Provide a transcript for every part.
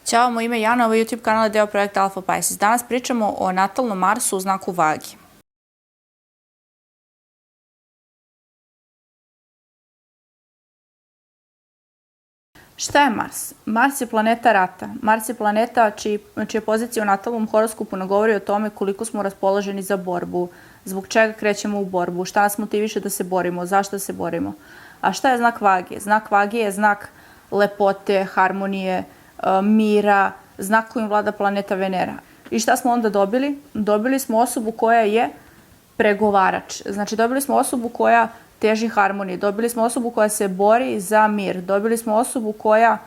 Ćao, moje ime je Jana, ovo je YouTube kanal, deo projekta Alpha Pisces. Danas pričamo o natalnom Marsu u znaku Vagi. Šta je Mars? Mars je planeta rata. Mars je planeta čija pozicija u natalnom horoskopu nagovori o tome koliko smo raspoloženi za borbu, zbog čega krećemo u borbu, šta nas motiviše da se borimo, zašto se borimo. A šta je znak Vage? Znak Vage je znak lepote, harmonije, mira, znak kojim vlada planeta Venera. I šta smo onda dobili? Dobili smo osobu koja je pregovarač. Znači, dobili smo osobu koja teži harmoniji. Dobili smo osobu koja se bori za mir. Dobili smo osobu koja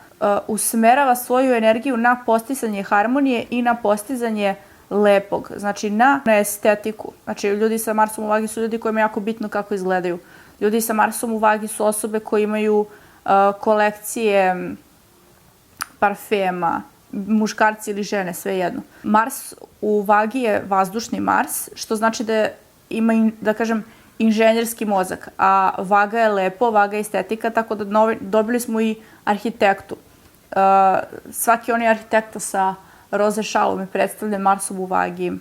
usmerava svoju energiju na postizanje harmonije i na postizanje lepog. Znači, na estetiku. Znači, ljudi sa Marsom u Vagi su ljudi kojima je jako bitno kako izgledaju. Ljudi sa Marsom u Vagi su osobe koje imaju kolekcije parfema, muškarci ili žene, sve jedno. Mars u Vagi je vazdušni Mars, što znači da ima, da kažem, inženjerski mozak, a Vaga je lepo, Vaga je estetika, tako da dobili smo i arhitektu. Svaki on je arhitekta sa roze šalom i predstavlja Marsom u Vagi.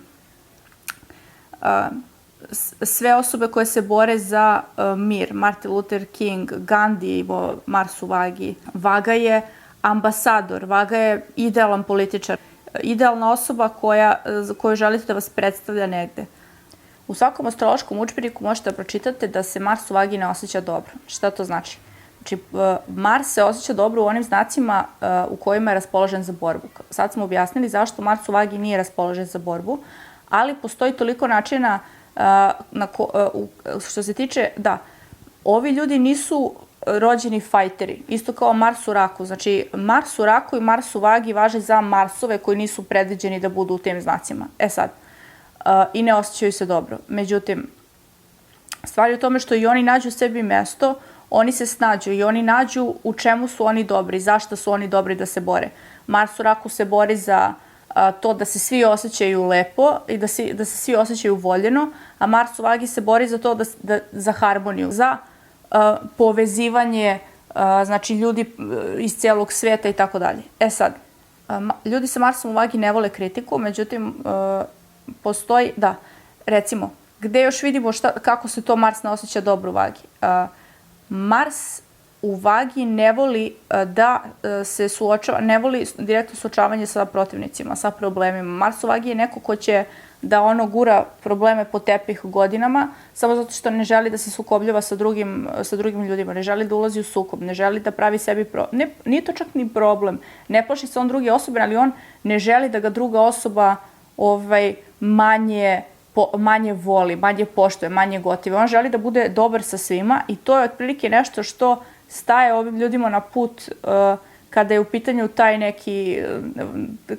Sve osobe koje se bore za mir, Martin Luther King, Gandhi imao Mars u Vagi. Vaga je ambasador, Vaga je idealan političar, idealna osoba koju želite da vas predstavlja negde. U svakom astrološkom udžbeniku možete da pročitate da se Mars u Vagi ne osjeća dobro. Šta to znači? Znači, Mars se osjeća dobro u onim znacima u kojima je raspoložen za borbu. Sad smo objasnili zašto Mars u Vagi nije raspoložen za borbu, ali postoji toliko načina što se tiče, da, ovi ljudi nisu rođeni fajteri, isto kao Mars u Raku. Znači, Mars u Raku i Mars u Vagi važe za Marsove koji nisu predviđeni da budu u tim znacima. Sad, i ne osjećaju se dobro. Međutim, stvar je u tome što i oni nađu sebi mesto, oni se snađu i oni nađu u čemu su oni dobri, zašto su oni dobri da se bore. Mars u Raku se bori za to da se svi osjećaju lepo i da se svi osjećaju voljeno, a Mars u Vagi se bori za to za harmoniju, za povezivanje, znači ljudi iz cijelog sveta i tako dalje. Sad, ljudi sa Marsom u Vagi ne vole kritiku, međutim, postoji, da, recimo, gde još vidimo kako se to Mars ne osjeća dobro u Vagi. Mars u Vagi ne voli da se suočava, ne voli direktno suočavanje sa protivnicima, sa problemima. Mars u Vagi je neko ko će da gura probleme po tepih godinama, samo zato što ne želi da se sukobljava sa drugim ljudima, ne želi da ulazi u sukob, ne želi da pravi sebi problem. Nije to čak ni problem, ne plaši se on druge osobe, ali on ne želi da ga druga osoba manje voli, manje poštuje, manje gotive. On želi da bude dobar sa svima i to je otprilike nešto što staje ovim ljudima na put kada je u pitanju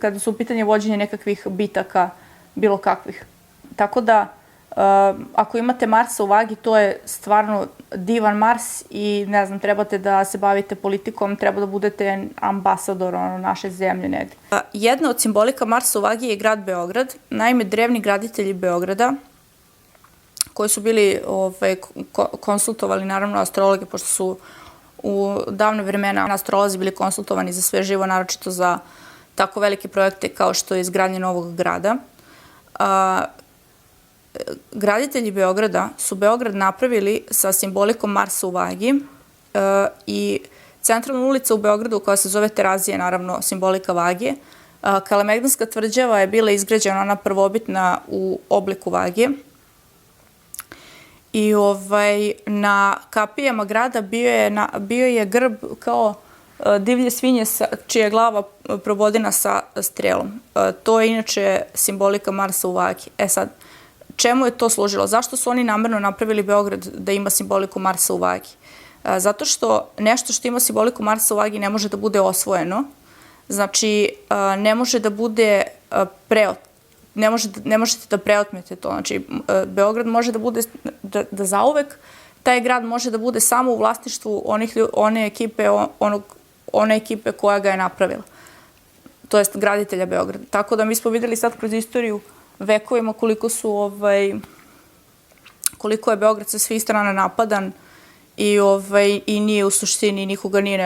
kada su u pitanju vođenje nekakvih bitaka, bilo kakvih. Tako da, ako imate Marsa u Vagi, to je stvarno divan Mars i, ne znam, trebate da se bavite politikom, treba da budete ambasador naše zemlje negdje. Jedna od simbolika Marsa u Vagi je grad Beograd. Naime, drevni graditelji Beograda, koji su bili konsultovali, naravno, astrologe, pošto su u davne vremena astrolozi bili konsultovani za sve živo, naročito za tako velike projekte kao što je izgradnje novog grada. Graditelji Beograda su Beograd napravili sa simbolikom Marsa u Vagi i centralna ulica u Beogradu koja se zove Terazije, naravno simbolika Vage. Kalemegdanska tvrđava je bila izgrađena, ona prvobitna u obliku Vage. I na kapijama grada bio je grb kao divlje svinje čija je glava probodena sa strelom. To je inače simbolika Marsa u Vagi. Sad, čemu je to služilo? Zašto su oni namerno napravili Beograd da ima simboliku Marsa u Vagi? Zato što nešto što ima simboliku Marsa u Vagi ne može da bude osvojeno. Znači, ne može da bude ne možete da preotmete to. Znači, Beograd može da bude, da zauvek taj grad može da bude samo u vlasništvu one ekipe koja ga je napravila. To jest graditelja Beograda. Tako da mi smo videli sad kroz istoriju vekovima koliko je Beograd sa svih strana napadan i nije u suštini,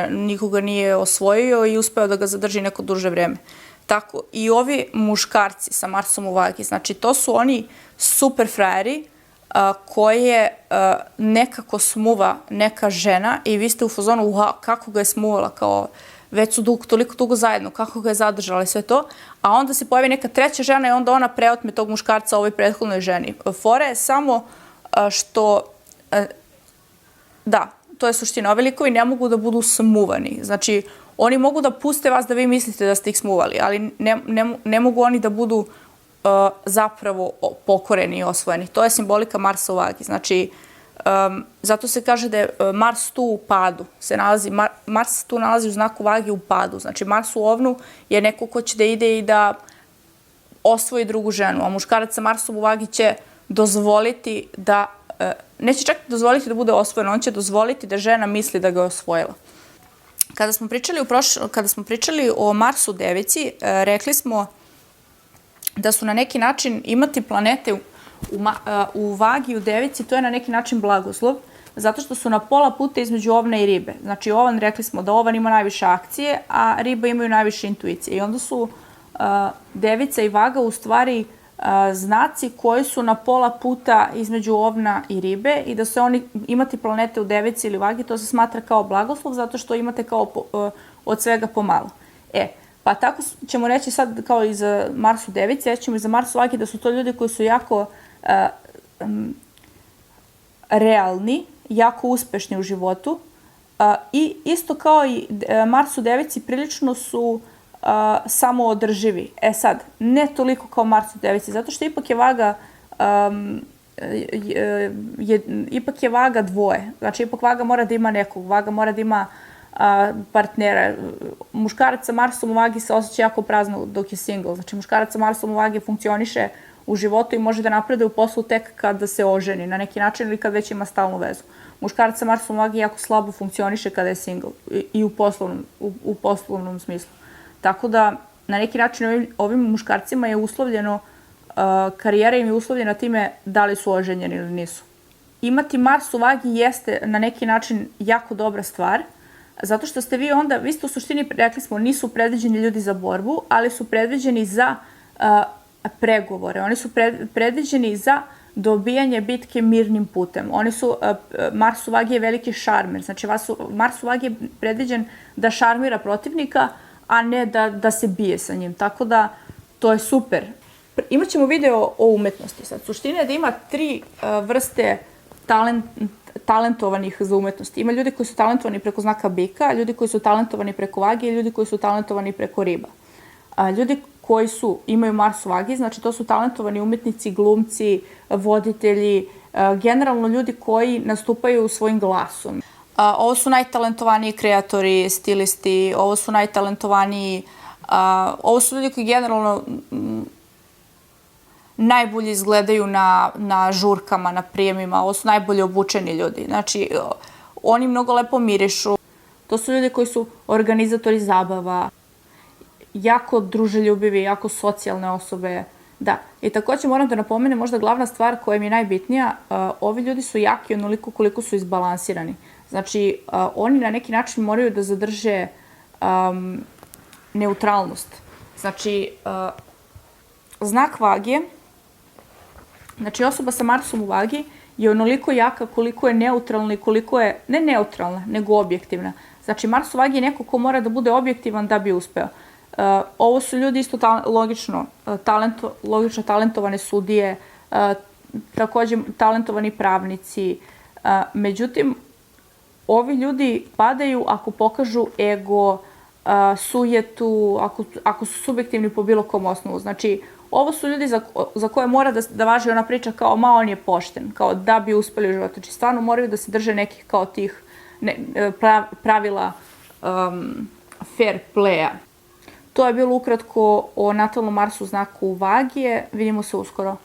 nikoga nije osvojio i uspeo da ga zadrži neko duže vreme. Tako, i ovi muškarci sa Marsom u vagi, znači to su oni super frajeri koje nekako smuva neka žena i vi ste u fazonu, kako ga je smuvala, kao već su toliko dugo zajedno, kako ga je zadržala i sve to, a onda se pojavi neka treća žena i onda ona preotme tog muškarca ovoj prethodnoj ženi. Fora je samo što, da, to je suština, ovi likovi ne mogu da budu smuvani, znači oni mogu da puste vas da vi mislite da ste ih smuvali, ali ne mogu oni da budu zapravo pokoreni i osvojeni. To je simbolika Marsa u vagi. Znači, zato se kaže da je Mars tu u padu. Mars se tu nalazi u znaku vagi u padu. Znači, Mars u ovnu je neko ko će da ide i da osvoji drugu ženu, a muškarac sa Marsom u vagi će dozvoliti da, neće čak dozvoliti da bude osvojen, on će dozvoliti da žena misli da ga je osvojila. Kada smo pričali o Marsu u Devici, rekli smo da su na neki način imati planete u vagi u Devici, to je na neki način blagoslov, zato što su na pola puta između ovna i ribe. Znači ovan, rekli smo da ovan ima najviše akcije, a riba imaju najviše intuicije. I onda su Devica i vaga u stvari znaci koji su na pola puta između ovna i ribe i da se oni imati planete u Devici ili vagi, to se smatra kao blagoslov zato što imate kao od svega pomalo. Pa tako ćemo reći sad kao i za Mars u Devici, reći ćemo i za Mars u vagi da su to ljudi koji su jako realni, jako uspešni u životu i isto kao i Mars u Devici prilično su samoodrživi. Sad, ne toliko kao Mars u Devici, zato što ipak je vaga dvoje. Znači, ipak vaga mora da ima nekog, vaga mora da ima partnera. Muškarac sa Marsom u vagi se osjeća jako prazno dok je single. Znači, muškarac sa Marsom u vagi funkcioniše u životu i može da napreduje u poslu tek kada se oženi na neki način ili kad već ima stalnu vezu. Muškarac sa Marsom u vagi jako slabo funkcioniše kada je single i u poslovnom smislu. Tako da, na neki način ovim muškarcima je uslovljeno, karijera im je uslovljena time da li su oženjeni ili nisu. Imati Mars u vagi jeste na neki način jako dobra stvar, zato što ste vi ste u suštini, rekli smo, nisu predviđeni ljudi za borbu, ali su predviđeni za pregovore. Oni su predviđeni za dobijanje bitke mirnim putem. Mars u vagi je veliki šarmer. Znači, Mars u vagi je predviđen da šarmira protivnika, a ne da se bije sa njim. Tako da, to je super. Imaćemo video o umetnosti sad. Suština je da ima 3 vrste talentovanih za umetnosti. Ima ljudi koji su talentovani preko znaka bika, ljudi koji su talentovani preko vage i ljudi koji su talentovani preko riba. Ljudi koji imaju Mars u vagi, znači to su talentovani umetnici, glumci, voditelji, generalno ljudi koji nastupaju svojim glasom. Ovo su najtalentovaniji kreatori, stilisti, ovo su najtalentovaniji, ovo su ljudi koji generalno najbolje izgledaju na žurkama, na prijemima, ovo su najbolje obučeni ljudi. Znači, oni mnogo lepo mirišu. To su ljudi koji su organizatori zabava, jako druželjubivi, jako socijalne osobe. Da, i takođe moram da napomenem možda glavna stvar koja mi je najbitnija, ovi ljudi su jaki onoliko koliko su izbalansirani. Znači, oni na neki način moraju da zadrže neutralnost. Znači, znak vage, znači osoba sa Marsom u vagi je onoliko jaka koliko je neutralna i koliko je, ne neutralna, nego objektivna. Znači, Mars u vagi je neko ko mora da bude objektivan da bi uspeo. Ovo su ljudi isto logično talentovane sudije, takođe talentovani pravnici. Međutim, ovi ljudi padaju ako pokažu ego, sujetu, ako su subjektivni po bilo kom osnovu. Znači, ovo su ljudi za koje mora da važi ona priča kao on je pošten, kao da bi uspeli u životu. Znači, stvarno moraju da se drže nekih kao tih pravila fair playa. To je bilo ukratko o natalnom Marsu znaku vage. Vidimo se uskoro.